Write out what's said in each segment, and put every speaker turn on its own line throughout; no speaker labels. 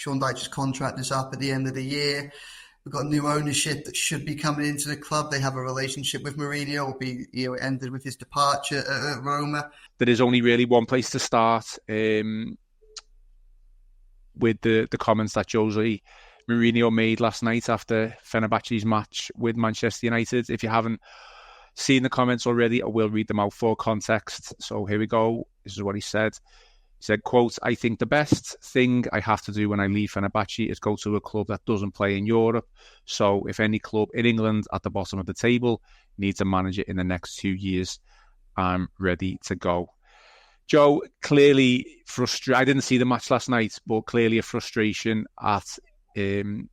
Sean Dyche's contract is up at the end of the year. We've got new ownership that should be coming into the club. They have a relationship with Mourinho. It ended with his departure at Roma.
There is only really one place to start with the comments that Jose Mourinho made last night after Fenerbahce's match with Manchester United. If you haven't seen the comments already, I will read them out for context. So here we go. This is what he said. He said, quote, "I think the best thing I have to do when I leave Fenerbahce is go to a club that doesn't play in Europe. So if any club in England at the bottom of the table needs a manager in the next 2 years, I'm ready to go." Joe, clearly frustrated. I didn't see the match last night, but clearly a frustration at the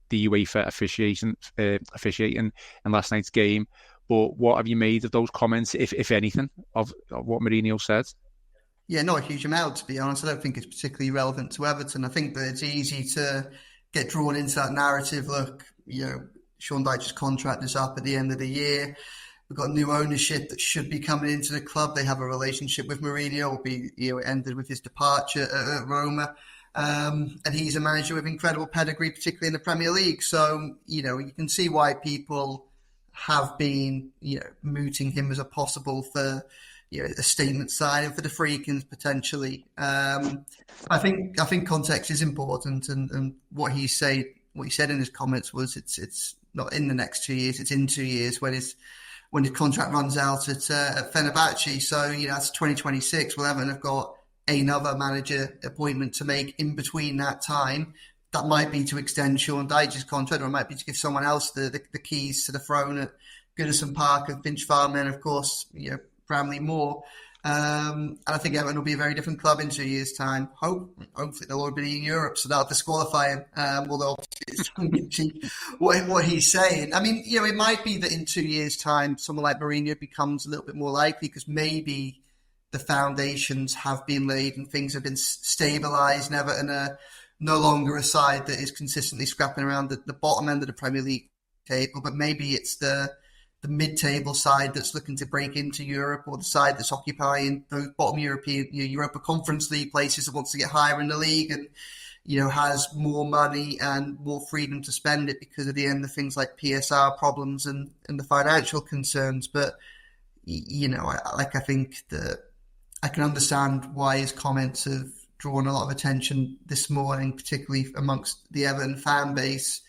UEFA officiating in last night's game. But what have you made of those comments, if anything, of what Mourinho said?
Yeah, not a huge amount, to be honest. I don't think it's particularly relevant to Everton. I think that it's easy to get drawn into that narrative. Look, Sean Dyche's contract is up at the end of the year. We've got new ownership that should be coming into the club. They have a relationship with Mourinho. It ended with his departure at Roma. And he's a manager with incredible pedigree, particularly in the Premier League. So, you can see why people have been, mooting him as a possible for, a statement signing for the Friedkins potentially. I think context is important, and what he said in his comments was it's not in the next 2 years, it's in 2 years when his contract runs out at Fenerbahce. So that's 2026. Well, Everton have got another manager appointment to make in between that time. That might be to extend Sean Dyche's contract, or it might be to give someone else the keys to the throne at Goodison Park and Finch Farm, and of course, Bramley Moore. And I think Everton will be a very different club in 2 years' time. Hopefully they'll all be in Europe, so that'll disqualify him. Although obviously it's what he's saying. I mean, it might be that in 2 years' time, someone like Mourinho becomes a little bit more likely, because maybe the foundations have been laid and things have been stabilised, and Everton are no longer a side that is consistently scrapping around the bottom end of the Premier League table, but maybe it's the mid-table side that's looking to break into Europe, or the side that's occupying those bottom Europa Conference League places that wants to get higher in the league and, has more money and more freedom to spend it because of the end of things like PSR problems and the financial concerns. But, I think that I can understand why his comments have drawn a lot of attention this morning, particularly amongst the Everton fan base.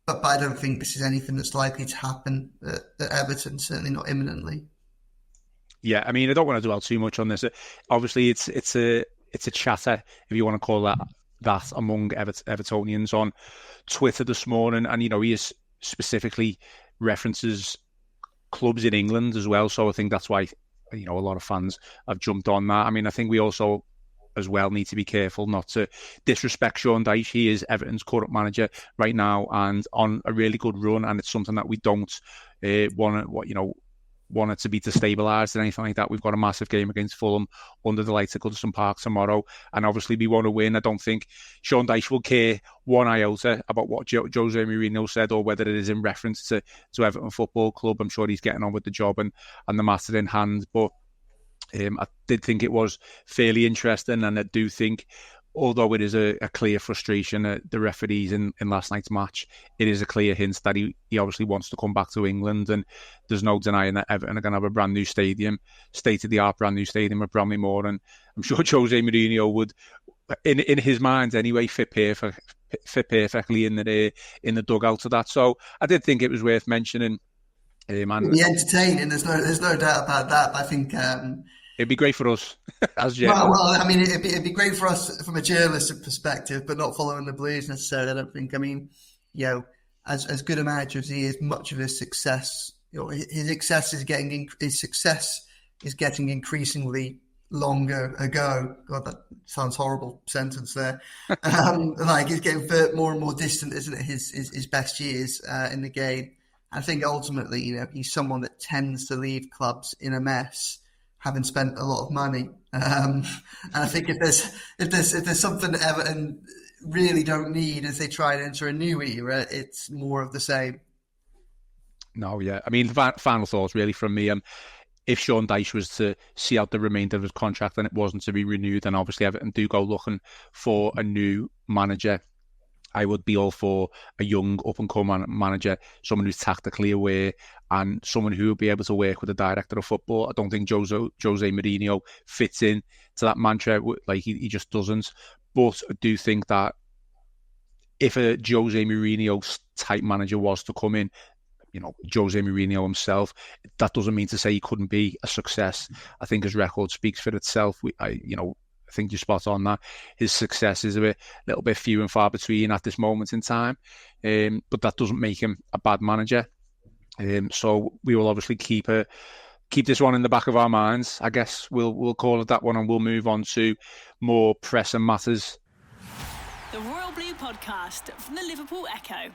But I don't think this is anything that's likely to happen at Everton, certainly not imminently.
Yeah, I mean, I don't want to dwell too much on this. Obviously, it's a chatter, if you want to call that among Evertonians on Twitter this morning. And, he is specifically references clubs in England as well. So I think that's why, a lot of fans have jumped on that. I mean, I think we also as well need to be careful not to disrespect Sean Dyche. He is Everton's current manager right now and on a really good run, and it's something that we don't want it to be destabilised and anything like that. We've got a massive game against Fulham under the lights at Goodison Park tomorrow, and obviously we want to win. I don't think Sean Dyche will care one iota about what Jose Mourinho said, or whether it is in reference to Everton Football Club. I'm sure he's getting on with the job and the matter in hand, but I did think it was fairly interesting, and I do think, although it is a clear frustration at the referees in last night's match, it is a clear hint that he obviously wants to come back to England, and there's no denying that Everton are going to have a brand new stadium, state-of-the-art brand new stadium at Bramley Moore, and I'm sure Jose Mourinho would, in his mind anyway, fit perfectly in the dugout of that. So I did think it was worth mentioning.
It'd be entertaining. There's no doubt about that. I think
it'd be great for us as
journalists. Well, I mean, it'd be great for us from a journalistic perspective, but not following the Blues necessarily. I don't think. I mean, as good a manager as he is, much of his success, his success is getting increasingly longer ago. God, that sounds horrible sentence there. He's getting more and more distant, isn't it? His best years in the game. I think ultimately, he's someone that tends to leave clubs in a mess, having spent a lot of money. And I think if there's something that Everton really don't need as they try and enter a new era, it's more of the same.
No, yeah. I mean, final thoughts really from me. If Sean Dyche was to see out the remainder of his contract and it wasn't to be renewed, then obviously Everton do go looking for a new manager I would be all for a young up-and-coming manager, someone who's tactically aware and someone who will be able to work with the director of football. I don't think Jose Mourinho fits in to that mantra, like he just doesn't. But I do think that if a Jose Mourinho type manager was to come in, Jose Mourinho himself, that doesn't mean to say he couldn't be a success. I think his record speaks for itself. I think you're spot on that. His success is a little bit few and far between at this moment in time, but that doesn't make him a bad manager. So we will obviously keep this one in the back of our minds. I guess we'll call it that one, and we'll move on to more pressing matters.
The Royal Blue Podcast from the Liverpool Echo.